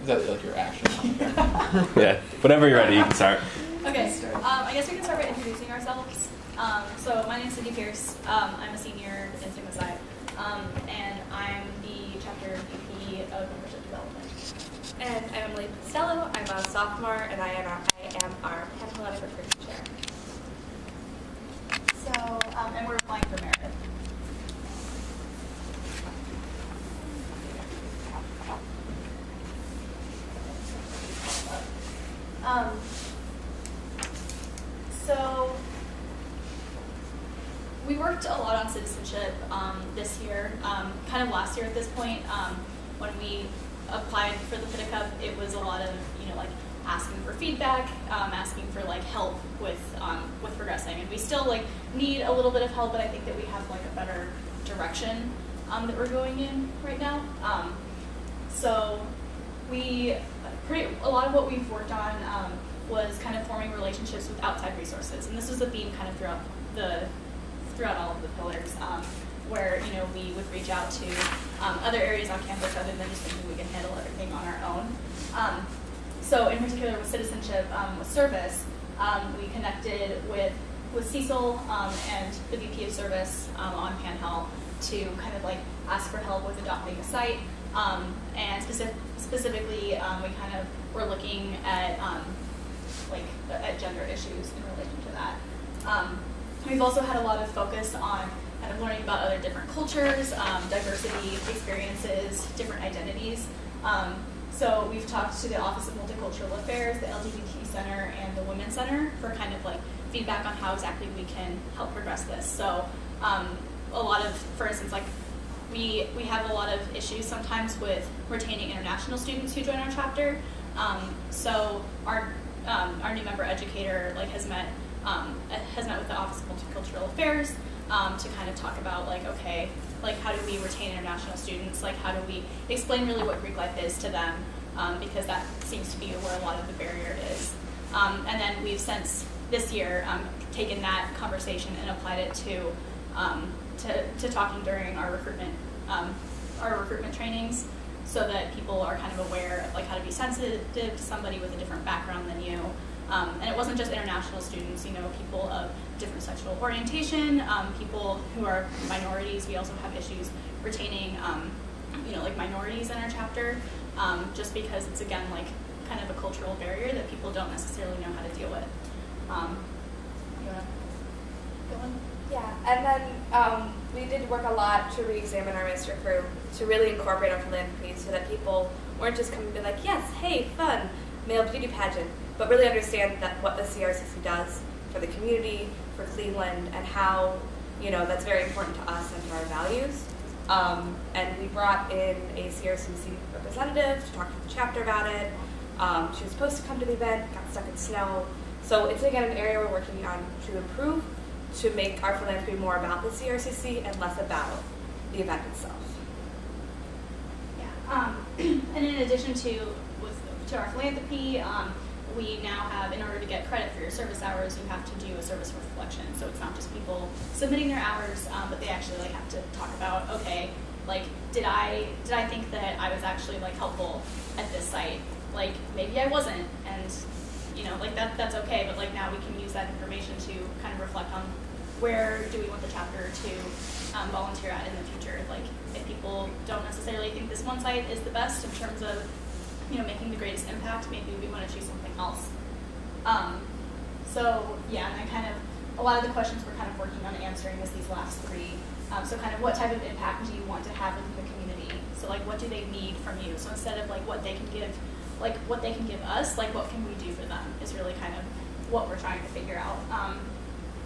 Is that like your action? Yeah, whenever you're ready, you can start. Okay, I guess we can start by introducing ourselves. So my name is Cindy Pierce. I'm a senior in Sigma Psi, and I'm the chapter VP of membership development. And I'm Emily Costello. I'm a sophomore, and I am our Pan-Hellenic Recruiting Chair. So, and we're applying for merit. So we worked a lot on citizenship this year. Kind of last year at this point, when we applied for the FIDA Cup, it was a lot of like asking for feedback, asking for like help with progressing, and we still like need a little bit of help, but I think that we have like a better direction that we're going in right now. So a lot of what we've worked on was kind of forming relationships with outside resources, and this was a theme kind of throughout all of the pillars, where we would reach out to other areas on campus rather than just thinking we can handle everything on our own. So in particular with citizenship, with service, we connected with Cecil and the VP of Service on Pan-Hell to kind of like ask for help with adopting a site, and specifically we kind of were looking at at gender issues in relation to that. We've also had a lot of focus on kind of learning about other different cultures, diversity experiences, different identities. So we've talked to the Office of Multicultural Affairs, the LGBT Center, and the Women's Center for kind of like feedback on how exactly we can help progress this. So a lot of, for instance, like we have a lot of issues sometimes with retaining international students who join our chapter. So our new member educator has met with the Office of Multicultural Affairs to kind of talk about okay, how do we retain international students? How do we explain really what Greek life is to them? Because that seems to be where a lot of the barrier is. And then we've since this year taken that conversation and applied it to talking during our recruitment trainings, so that people are kind of aware of how to be sensitive to somebody with a different background than you. And it wasn't just international students, people of different sexual orientation, people who are minorities. We also have issues retaining, minorities in our chapter, just because it's, again, kind of a cultural barrier that people don't necessarily know how to deal with. You want to go on? Yeah, and then we did work a lot to re-examine our master crew, to really incorporate our philanthropy so that people weren't just coming to be like, yes, hey, fun, male beauty pageant, but really understand that what the CRCC does for the community, for Cleveland, and how that's very important to us and to our values. And we brought in a CRCC representative to talk to the chapter about it. She was supposed to come to the event, got stuck in snow. So it's again an area we're working on to improve, to make our philanthropy more about the CRCC and less about the event itself. Yeah, and in addition to our philanthropy, we now have, in order to get credit for your service hours, you have to do a service reflection. So it's not just people submitting their hours, but they actually have to talk about, okay, did I think that I was actually helpful at this site? Maybe I wasn't, and that's okay. But now we can use that information to kind of reflect on where do we want the chapter to volunteer at in the future. If people don't necessarily think this one site is the best in terms of making the greatest impact, maybe we want to choose something else. So yeah, and a lot of the questions we're kind of working on answering is these last three. So kind of what type of impact do you want to have in the community? So what do they need from you? So instead of what they can give, what they can give us, what can we do for them is really kind of what we're trying to figure out.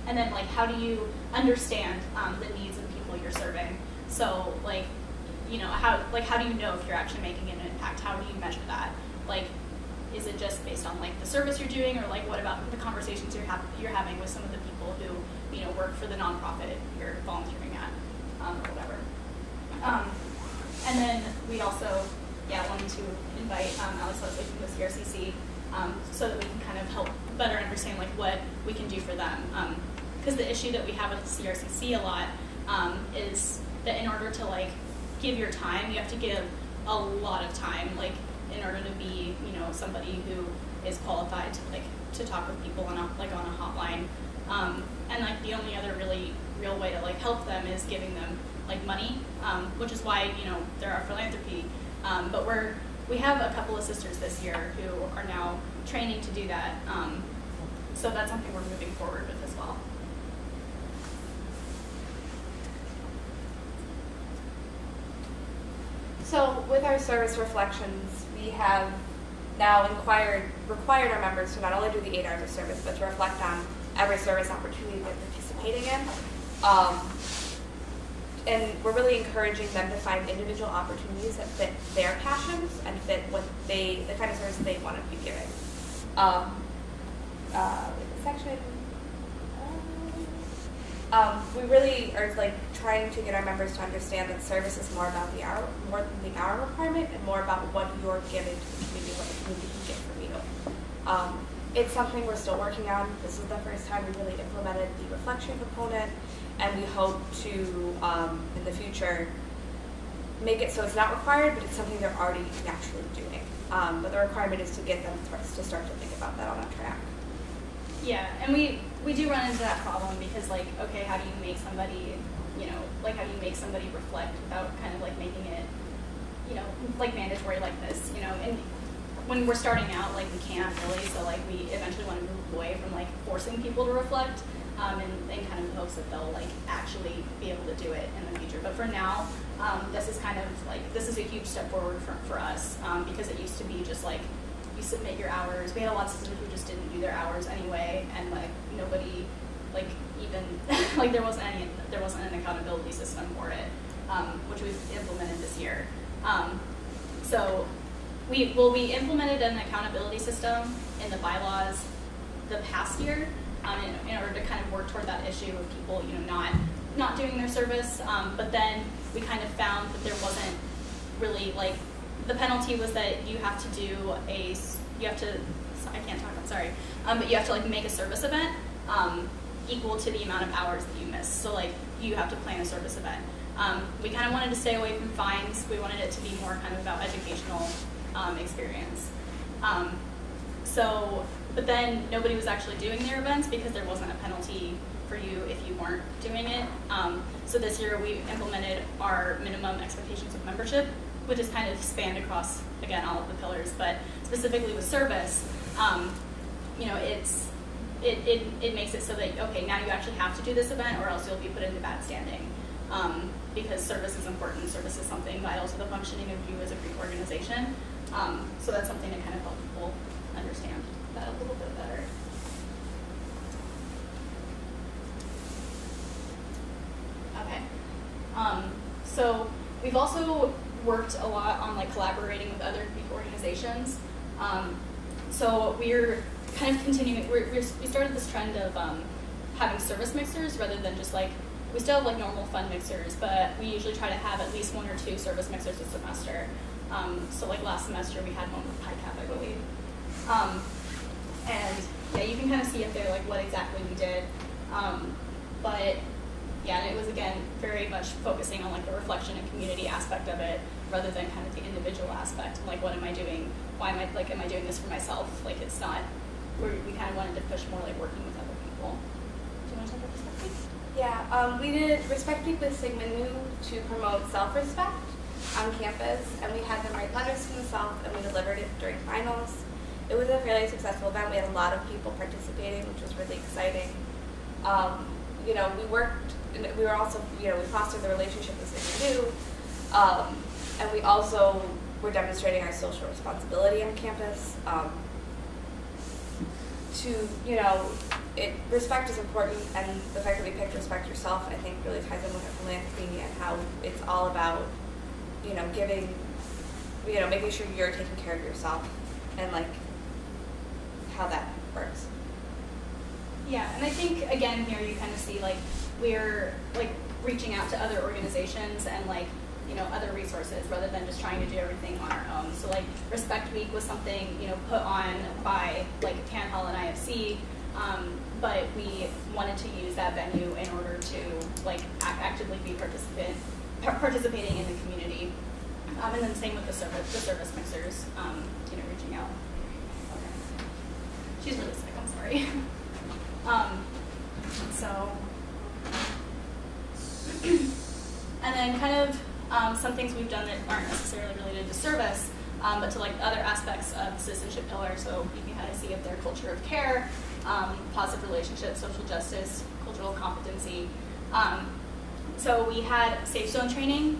And then how do you understand the needs of the people you're serving? So how do you know if you're actually making an impact? How do you measure that? Is it just based on the service you're doing, or what about the conversations you're having with some of the people who work for the nonprofit you're volunteering at, or whatever. And then we also wanted to invite Alex Leslie from the CRCC so that we can kind of help better understand what we can do for them. Because the issue that we have with the CRCC a lot is that in order to give your time, you have to give a lot of time, in order to be somebody who is qualified to talk with people on a hotline. And like the only other really real way to like help them is giving them like money, which is why there are philanthropy. But we have a couple of sisters this year who are now training to do that. So that's something we're moving forward with as well. So with our service reflections, we have now required our members to not only do the 8 hours of service, but to reflect on every service opportunity they're participating in. And we're really encouraging them to find individual opportunities that fit their passions and fit the kind of service they want to be giving. We really are like trying to get our members to understand that service is more than the hour requirement, and more about what you're giving to the community, what the community can get from you. It's something we're still working on. This is the first time we really implemented the reflection component, and we hope to, in the future, make it so it's not required, but it's something they're already naturally doing. But the requirement is to get them to start to think about that on a track. Yeah, and we do run into that problem because, like, okay, how do you make somebody, how do you make somebody reflect without kind of like making it, like mandatory like this, and when we're starting out, like, we can't really, so like we eventually want to move away from like forcing people to reflect, in kind of hopes that they'll like actually be able to do it in the future. But for now, this is kind of like, this is a huge step forward for us, because it used to be just like, you submit your hours. We had a lot of sisters who just didn't do their hours anyway, and like nobody, like even like there wasn't an accountability system for it, which we've implemented this year. So we implemented an accountability system in the bylaws the past year, in order to kind of work toward that issue of people not doing their service. But then we kind of found that there wasn't really like, the penalty was that you have to do I can't talk, I'm sorry, but you have to like make a service event equal to the amount of hours that you miss. So like you have to plan a service event. We kind of wanted to stay away from fines. We wanted it to be more kind of about educational experience. But then nobody was actually doing their events because there wasn't a penalty for you if you weren't doing it. So this year we implemented our minimum expectations of membership, which is kind of spanned across, again, all of the pillars, but specifically with service, it makes it so that, okay, now you actually have to do this event or else you'll be put into bad standing. Because service is important. Service is something vital to the functioning of you as a Greek organization. So that's something to kind of help people understand that a little bit better. Okay. So we've also worked a lot on like collaborating with other Greek organizations. So we're kind of continuing, we started this trend of having service mixers rather than just like, we still have like normal fund mixers, but we usually try to have at least 1 or 2 service mixers a semester. So like last semester we had one with PICAP, I believe. And yeah, you can kind of see up there like what exactly we did. But yeah, and it was again very much focusing on like the reflection and community aspect of it rather than kind of the individual aspect. Like, what am I doing? Why am I doing this for myself? Like, it's not, we kind of wanted to push more like working with other people. Do you want to talk about Respect Week? Yeah, we did Respect Week with Sigma Nu to promote self-respect on campus, and we had them write letters to themselves, and we delivered it during finals. It was a fairly successful event. We had a lot of people participating, which was really exciting. We were also, we fostered the relationship with Sigma Nu, and we also were demonstrating our social responsibility on campus. Respect is important, and the fact that we picked Respect Yourself, I think, really ties in with our philanthropy and how it's all about, giving, making sure you're taking care of yourself, and like how that works. Yeah, and I think again here you kind of see like we're like reaching out to other organizations and like other resources rather than just trying to do everything on our own. So like Respect Week was something put on by like Town Hall and IFC, but we wanted to use that venue in order to like actively be participating in the community, and then same with the service mixers, reaching out. some things we've done that aren't necessarily related to service, but to like other aspects of the citizenship pillar. So you can kind of see if their culture of care, positive relationships, social justice, cultural competency. So we had safe zone training,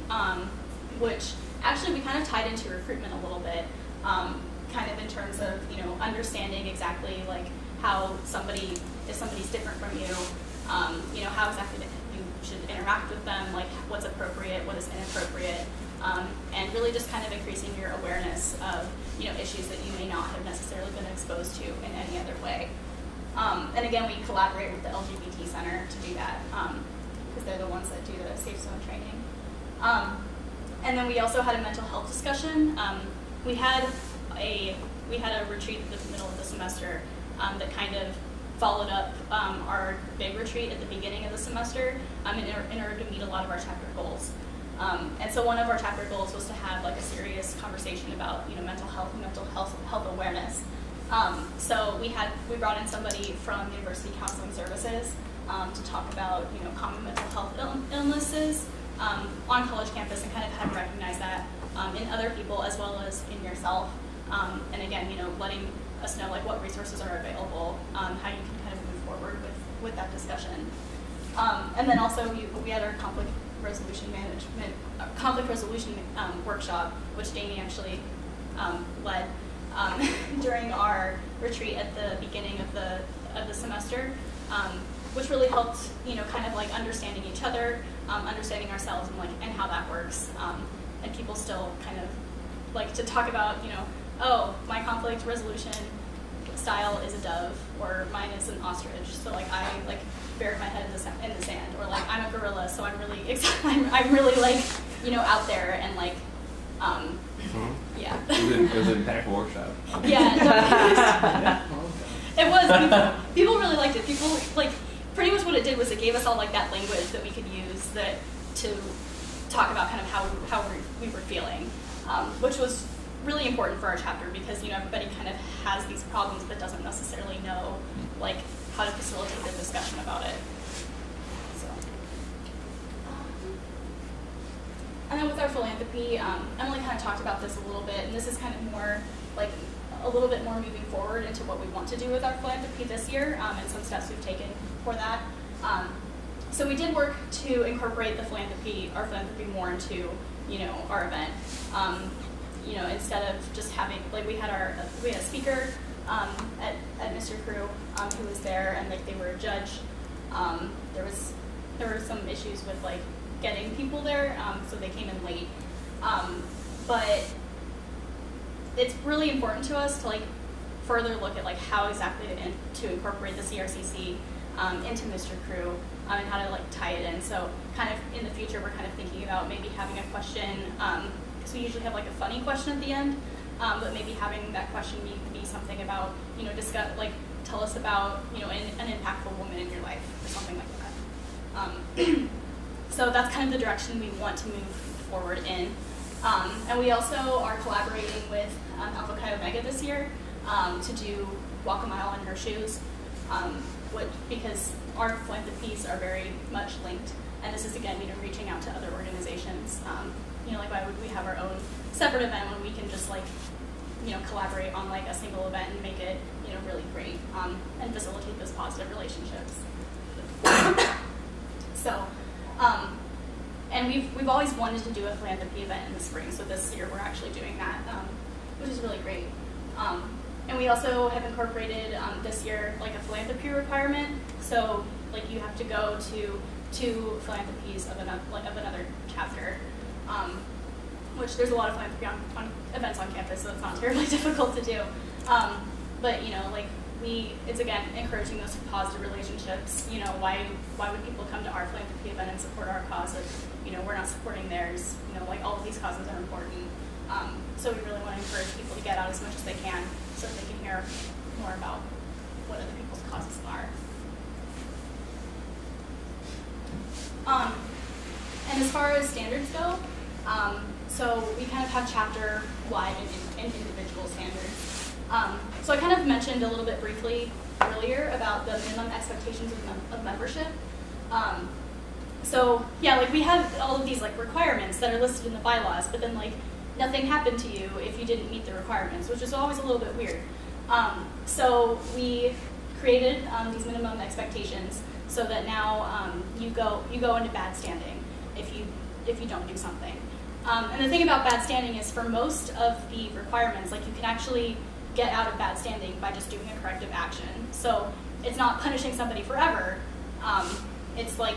which actually we kind of tied into recruitment a little bit, kind of in terms of, you know, understanding exactly like how somebody, if somebody's different from you, you know, how exactly you should interact with them, like what's appropriate, what is inappropriate, and really just kind of increasing your awareness of, you know, issues that you may not have necessarily been exposed to in any other way. And again, we collaborate with the LGBT Center to do that, because they're the ones that do the safe zone training. And then we also had a mental health discussion. We had a retreat at the middle of the semester that kind of followed up our big retreat at the beginning of the semester in order to meet a lot of our chapter goals. And so one of our chapter goals was to have like a serious conversation about, you know, mental health and mental health awareness. So we brought in somebody from University Counseling Services to talk about, you know, common mental health illnesses on college campus, and kind of how to recognize that in other people as well as in yourself. And again, you know, letting us know like what resources are available, how you can kind of move forward with that discussion. And then also we had our conflict resolution workshop, which Damie actually led during our retreat at the beginning of the semester, which really helped, you know, kind of like understanding each other, understanding ourselves, and how that works. And people still kind of like to talk about, you know, oh, my conflict resolution style is a dove, or mine is an ostrich. So like I like bury my head in the sand, or like I'm a gorilla, so I'm really I'm really like, you know, out there and like yeah. It was an impactful workshop. Yeah. It was. People really liked it. People like pretty much what it did was it gave us all like that language that we could use to talk about kind of how we were feeling, which was really important for our chapter, because, you know, everybody kind of has these problems but doesn't necessarily know like how to facilitate the discussion about it. So, and then with our philanthropy, Emily kind of talked about this a little bit, and this is kind of more like a little bit more moving forward into what we want to do with our philanthropy this year, and some steps we've taken for that. So we did work to incorporate our philanthropy more into, you know, our event. You know, instead of just having, like, we had a speaker at Mr. Crew who was there, and like they were a judge. There were some issues with like getting people there, so they came in late. But it's really important to us to like further look at like how exactly to incorporate the CRCC into Mr. Crew, and how to like tie it in. So kind of in the future, we're kind of thinking about maybe having a question. So we usually have like a funny question at the end, but maybe having that question be something about, you know, tell us about, you know, an impactful woman in your life, or something like that. So that's kind of the direction we want to move forward in. And we also are collaborating with Alpha Chi Omega this year to do Walk a Mile in Her Shoes, because our philanthropies are very much linked. And this is, again, you know, reaching out to other organizations. You know, like, why would we have our own separate event when we can just, like, you know, collaborate on, like, a single event and make it, you know, really great, and facilitate those positive relationships. So, and we've always wanted to do a philanthropy event in the spring, so this year we're actually doing that, which is really great. And we also have incorporated this year, like, a philanthropy requirement. So, like, you have to go to 2 philanthropies of another chapter, which there's a lot of philanthropy on events on campus, so it's not terribly difficult to do. But, you know, like, it's again encouraging those positive relationships. You know, why would people come to our philanthropy event and support our cause if, you know, we're not supporting theirs? You know, like, all of these causes are important. So we really want to encourage people to get out as much as they can, so that they can hear more about what other people's causes are. And as far as standards go, so we kind of have chapter-wide and individual standards. So I kind of mentioned a little bit briefly earlier about the minimum expectations of membership. So yeah, like we had all of these like requirements that are listed in the bylaws, but then like nothing happened to you if you didn't meet the requirements, which is always a little bit weird. So we created these minimum expectations so that now you go into bad standing if you don't do something. And the thing about bad standing is for most of the requirements, like you can actually get out of bad standing by just doing a corrective action. So it's not punishing somebody forever. It's like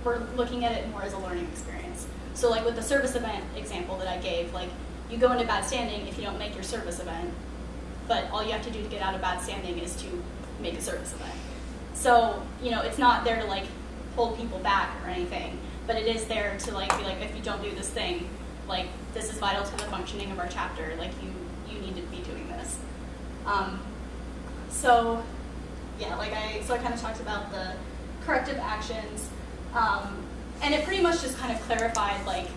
we're looking at it more as a learning experience. So like with the service event example that I gave, like you go into bad standing if you don't make your service event, but all you have to do to get out of bad standing is to make a service event. So, you know, it's not there to like hold people back or anything, but it is there to like be like, if you don't do this thing, like this is vital to the functioning of our chapter, like you need to be doing this. So yeah, I kind of talked about the corrective actions, and it pretty much just kind of clarified, like,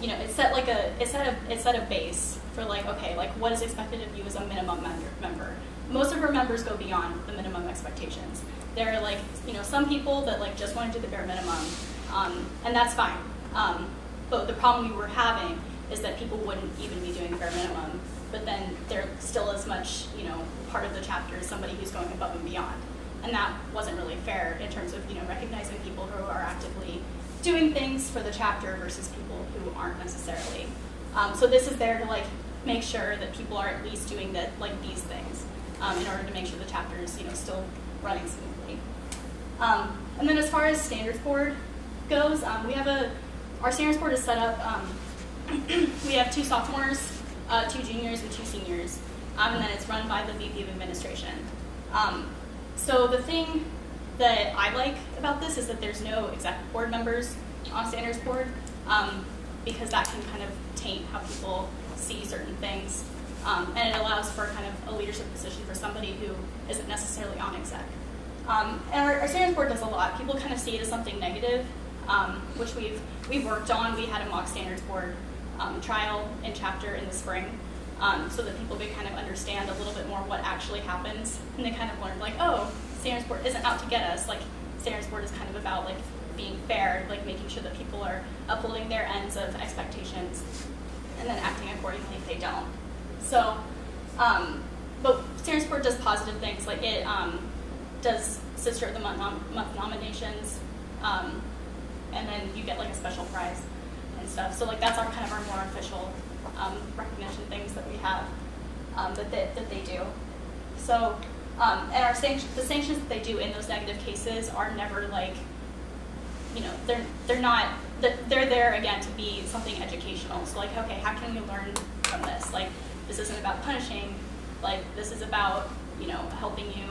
you know, it set a base for like, okay, like what is expected of you as a minimum member. Most of our members go beyond the minimum expectations. There are like, you know, some people that like just want to do the bare minimum, and that's fine. But the problem we were having is that people wouldn't even be doing the bare minimum, but then they're still as much, you know, part of the chapter as somebody who's going above and beyond. And that wasn't really fair in terms of, you know, recognizing people who are actively doing things for the chapter versus people who aren't necessarily. So this is there to like make sure that people are at least doing these things in order to make sure the chapter is, you know, still running smoothly. And then as far as standards board goes, our standards board is set up. We have 2 sophomores, 2 juniors, and 2 seniors, and then it's run by the VP of Administration. So the thing that I like about this is that there's no executive board members on standards board, because that can kind of taint how people see certain things, and it allows for kind of a leadership position for somebody who isn't necessarily on exec. And our standards board does a lot. People kind of see it as something negative, which we've worked on. We had a mock standards board trial in chapter in the spring, so that people could kind of understand a little bit more what actually happens, and they kind of learned like, oh, standards board isn't out to get us. Like standards board is kind of about like being fair, like making sure that people are upholding their ends of expectations, and then acting accordingly if they don't. So, but standards board does positive things, like it does Sister of the Month nominations, and then you get like a special prize and stuff. So like that's our kind of our more official recognition things that we have that they do. So and the sanctions that they do in those negative cases are never like, you know, they're there again to be something educational. So like, okay, how can we learn from this? Like this isn't about punishing, like this is about, you know, helping you